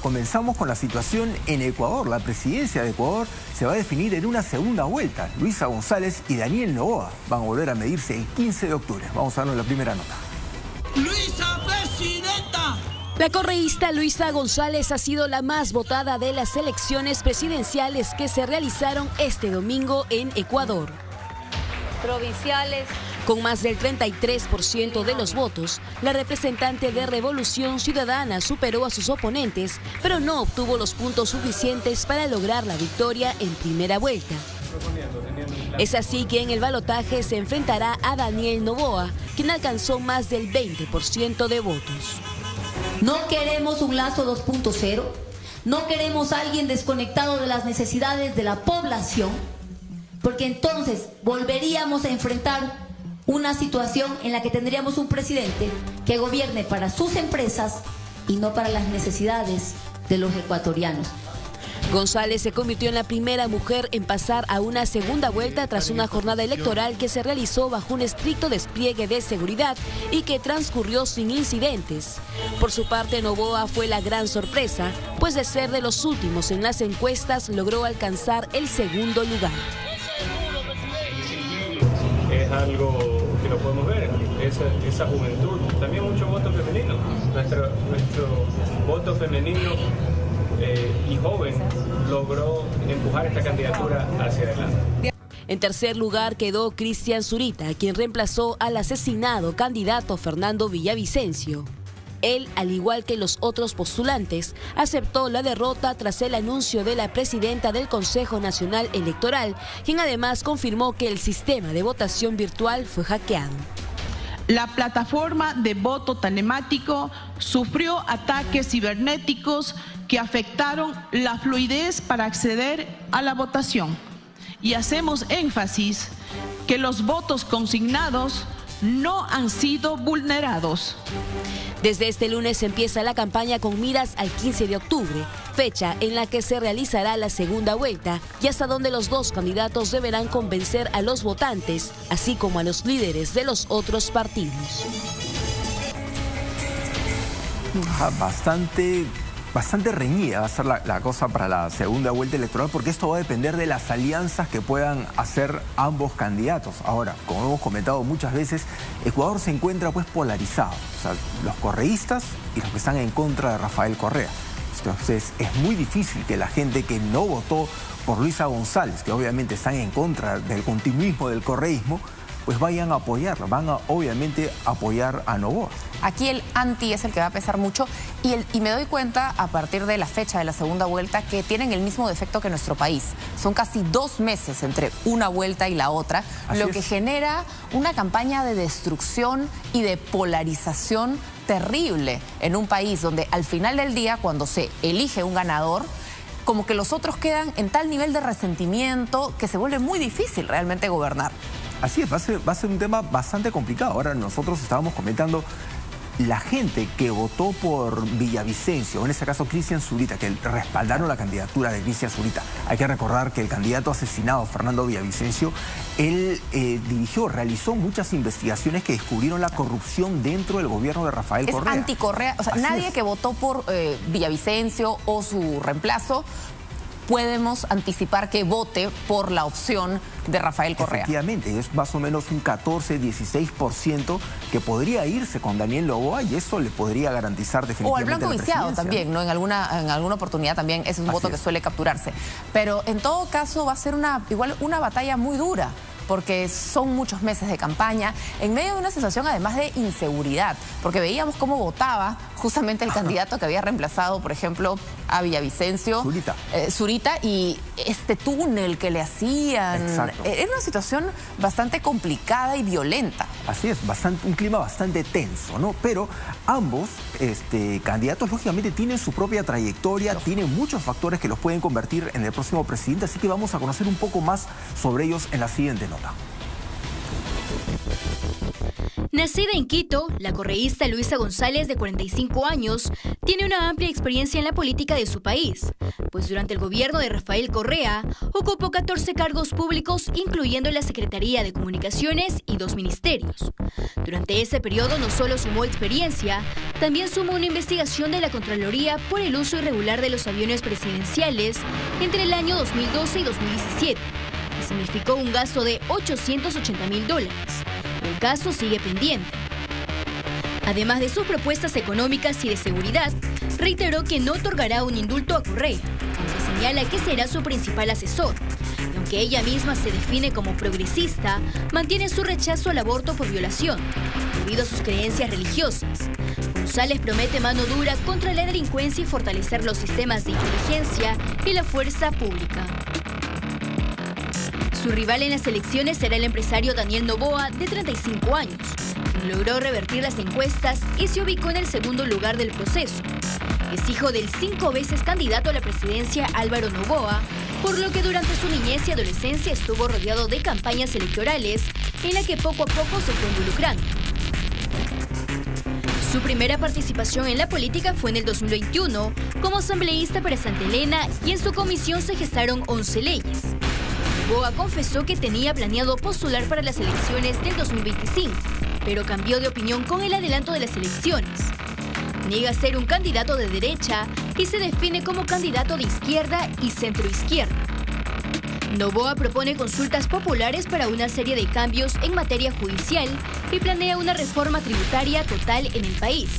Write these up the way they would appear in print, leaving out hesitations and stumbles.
Comenzamos con la situación en Ecuador. La presidencia de Ecuador se va a definir en una segunda vuelta. Luisa González y Daniel Noboa van a volver a medirse el 15 de octubre. Vamos a darnos la primera nota. ¡Luisa, presidenta! La correísta Luisa González ha sido la más votada de las elecciones presidenciales que se realizaron este domingo en Ecuador. Provinciales. Con más del 33% de los votos, la representante de Revolución Ciudadana superó a sus oponentes, pero no obtuvo los puntos suficientes para lograr la victoria en primera vuelta. Es así que en el balotaje se enfrentará a Daniel Noboa, quien alcanzó más del 20% de votos. No queremos un Lazo 2.0, no queremos a alguien desconectado de las necesidades de la población, porque entonces volveríamos a enfrentar una situación en la que tendríamos un presidente que gobierne para sus empresas y no para las necesidades de los ecuatorianos. González se convirtió en la primera mujer en pasar a una segunda vuelta tras una jornada electoral que se realizó bajo un estricto despliegue de seguridad y que transcurrió sin incidentes. Por su parte, Noboa fue la gran sorpresa, pues de ser de los últimos en las encuestas logró alcanzar el segundo lugar. Es algo que lo podemos ver, esa juventud, también mucho voto femenino. Nuestro voto femenino y joven logró empujar esta candidatura hacia adelante. En tercer lugar quedó Cristian Zurita, quien reemplazó al asesinado candidato Fernando Villavicencio. Él, al igual que los otros postulantes, aceptó la derrota tras el anuncio de la presidenta del Consejo Nacional Electoral, quien además confirmó que el sistema de votación virtual fue hackeado. La plataforma de voto telemático sufrió ataques cibernéticos que afectaron la fluidez para acceder a la votación. Y hacemos énfasis que los votos consignados no han sido vulnerados. Desde este lunes empieza la campaña con miras al 15 de octubre, fecha en la que se realizará la segunda vuelta y hasta donde los dos candidatos deberán convencer a los votantes, así como a los líderes de los otros partidos. Bastante reñida va a ser la cosa para la segunda vuelta electoral, porque esto va a depender de las alianzas que puedan hacer ambos candidatos. Ahora, como hemos comentado muchas veces, Ecuador se encuentra pues polarizado. O sea, los correístas y los que están en contra de Rafael Correa. Entonces es muy difícil que la gente que no votó por Luisa González, que obviamente están en contra del continuismo del correísmo, pues vayan a apoyarla, van a obviamente apoyar a Noboa. Aquí el anti es el que va a pesar mucho y me doy cuenta a partir de la fecha de la segunda vuelta que tienen el mismo defecto que nuestro país. Son casi 2 meses entre una vuelta y la otra, lo que genera una campaña de destrucción y de polarización terrible en un país donde al final del día, cuando se elige un ganador, como que los otros quedan en tal nivel de resentimiento que se vuelve muy difícil realmente gobernar. Así es, va a ser un tema bastante complicado. Ahora nosotros estábamos comentando la gente que votó por Villavicencio, o en este caso Cristian Zurita, que respaldaron la candidatura de Cristian Zurita. Hay que recordar que el candidato asesinado, Fernando Villavicencio, él realizó muchas investigaciones que descubrieron la corrupción dentro del gobierno de Rafael Correa. Es anti-Correa, o sea, nadie que votó por Villavicencio o su reemplazo podemos anticipar que vote por la opción de Rafael Correa. Efectivamente, es más o menos un 14-16% que podría irse con Daniel Noboa y eso le podría garantizar definitivamente. O al blanco viciado también, ¿no? En alguna oportunidad también ese es un voto que suele capturarse. Pero en todo caso va a ser igual una batalla muy dura, porque son muchos meses de campaña, en medio de una sensación además de inseguridad, porque veíamos cómo votaba justamente el candidato que había reemplazado, por ejemplo, a Villavicencio, Zurita, y este túnel que le hacían. Exacto. Era una situación bastante complicada y violenta. Así es, un clima bastante tenso, ¿no? Pero ambos candidatos, lógicamente, tienen su propia trayectoria, tienen muchos factores que los pueden convertir en el próximo presidente, así que vamos a conocer un poco más sobre ellos en la siguiente nota. Nacida en Quito, la correísta Luisa González, de 45 años, tiene una amplia experiencia en la política de su país, pues durante el gobierno de Rafael Correa ocupó 14 cargos públicos, incluyendo la Secretaría de Comunicaciones y 2 ministerios. Durante ese periodo no solo sumó experiencia, también sumó una investigación de la Contraloría por el uso irregular de los aviones presidenciales entre el año 2012 y 2017, que significó un gasto de $880.000. El caso sigue pendiente. Además de sus propuestas económicas y de seguridad, reiteró que no otorgará un indulto a Correa, aunque señala que será su principal asesor. Y aunque ella misma se define como progresista, mantiene su rechazo al aborto por violación, debido a sus creencias religiosas. González promete mano dura contra la delincuencia y fortalecer los sistemas de inteligencia y la fuerza pública. Su rival en las elecciones será el empresario Daniel Noboa, de 35 años, quien logró revertir las encuestas y se ubicó en el segundo lugar del proceso. Es hijo del 5 veces candidato a la presidencia Álvaro Noboa, por lo que durante su niñez y adolescencia estuvo rodeado de campañas electorales en la que poco a poco se fue involucrando. Su primera participación en la política fue en el 2021 como asambleísta para Santa Elena, y en su comisión se gestaron 11 leyes. Noboa confesó que tenía planeado postular para las elecciones del 2025, pero cambió de opinión con el adelanto de las elecciones. Niega ser un candidato de derecha y se define como candidato de izquierda y centroizquierda. Noboa propone consultas populares para una serie de cambios en materia judicial y planea una reforma tributaria total en el país.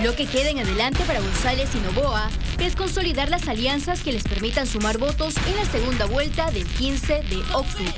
Lo que queda en adelante para González y Noboa es consolidar las alianzas que les permitan sumar votos en la segunda vuelta del 15 de octubre.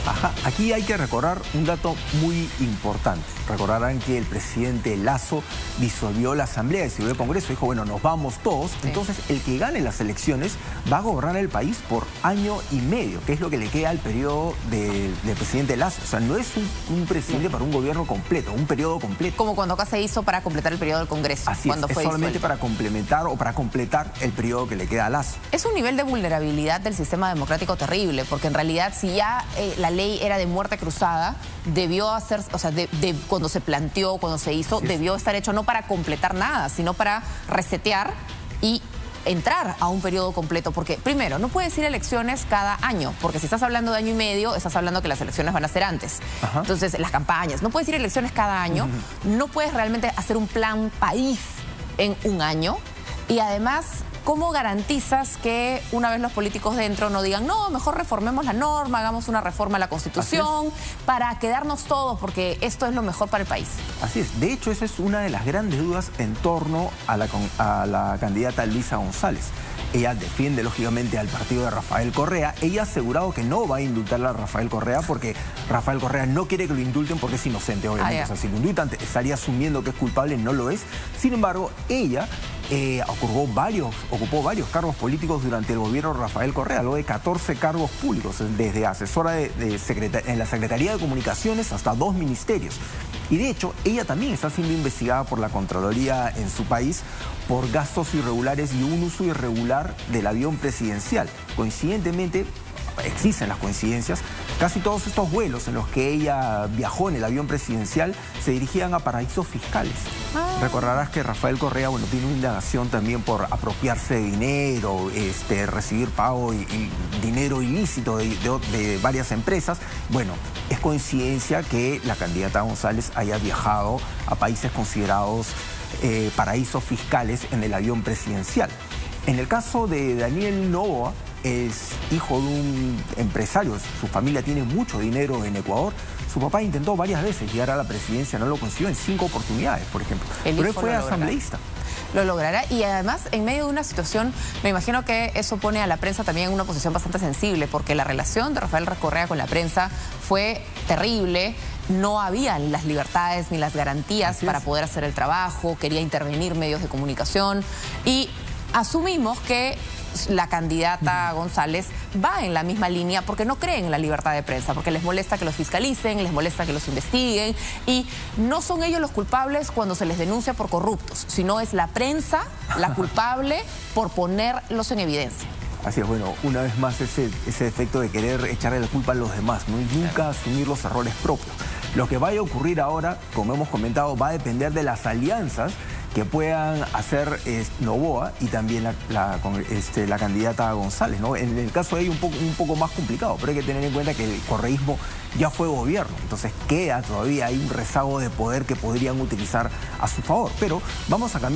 Ajá, aquí hay que recordar un dato muy importante. Recordarán que el presidente Lasso disolvió la Asamblea, disolvió el Congreso, dijo, bueno, nos vamos todos. Sí. Entonces, el que gane las elecciones va a gobernar el país por año y medio, que es lo que le queda al periodo del presidente Lasso. O sea, no es un presidente para un gobierno completo, un periodo completo. Como cuando acá se hizo para completar el periodo del Congreso. Así cuando es solamente para complementar o para completar el periodo que le queda a Lasso. Es un nivel de vulnerabilidad del sistema democrático terrible, porque en realidad si ya la ley era de muerte cruzada, debió hacer, o sea, cuando se planteó, cuando se hizo, debió estar hecho no para completar nada, sino para resetear y entrar a un periodo completo, porque primero, no puedes ir a elecciones cada año, porque si estás hablando de año y medio, estás hablando que las elecciones van a ser antes. Ajá. Entonces, las campañas, no puedes ir a elecciones cada año, no puedes realmente hacer un plan país en un año, y además, ¿cómo garantizas que una vez los políticos dentro no digan, no, mejor reformemos la norma, hagamos una reforma a la Constitución para quedarnos todos, porque esto es lo mejor para el país? Así es. De hecho, esa es una de las grandes dudas en torno a la candidata Luisa González. Ella defiende, lógicamente, al partido de Rafael Correa. Ella ha asegurado que no va a indultar a Rafael Correa porque Rafael Correa no quiere que lo indulten porque es inocente, obviamente. O sea, si lo indultan, estaría asumiendo que es culpable, no lo es. Sin embargo, ella ocupó varios cargos políticos durante el gobierno de Rafael Correa, luego de 14 cargos públicos, desde asesora en la Secretaría de Comunicaciones hasta 2 ministerios. Y de hecho, ella también está siendo investigada por la Contraloría en su país por gastos irregulares y un uso irregular del avión presidencial. Coincidentemente, existen las coincidencias, casi todos estos vuelos en los que ella viajó en el avión presidencial se dirigían a paraísos fiscales. Recordarás que Rafael Correa, bueno, tiene una indagación también por apropiarse de dinero, recibir pago y dinero ilícito de varias empresas. Bueno, es coincidencia que la candidata González haya viajado a países considerados paraísos fiscales en el avión presidencial. En el caso de Daniel Noboa, es hijo de un empresario, su familia tiene mucho dinero en Ecuador. Su papá intentó varias veces llegar a la presidencia, no lo consiguió en 5 oportunidades, por ejemplo. Pero él fue asambleísta. Lo logrará, y además en medio de una situación, me imagino que eso pone a la prensa también en una posición bastante sensible, porque la relación de Rafael Correa con la prensa fue terrible. No había las libertades ni las garantías para poder hacer el trabajo, quería intervenir medios de comunicación, y asumimos que la candidata González va en la misma línea porque no creen en la libertad de prensa, porque les molesta que los fiscalicen, les molesta que los investiguen, y no son ellos los culpables cuando se les denuncia por corruptos, sino es la prensa la culpable por ponerlos en evidencia. Así es, bueno, una vez más ese efecto de querer echarle la culpa a los demás, ¿no? Y nunca asumir los errores propios. Lo que vaya a ocurrir ahora, como hemos comentado, va a depender de las alianzas que puedan hacer Noboa y también la candidata González, ¿no? En el caso de ella un poco más complicado, pero hay que tener en cuenta que el correísmo ya fue gobierno, entonces queda todavía hay un rezago de poder que podrían utilizar a su favor. Pero vamos a cambiar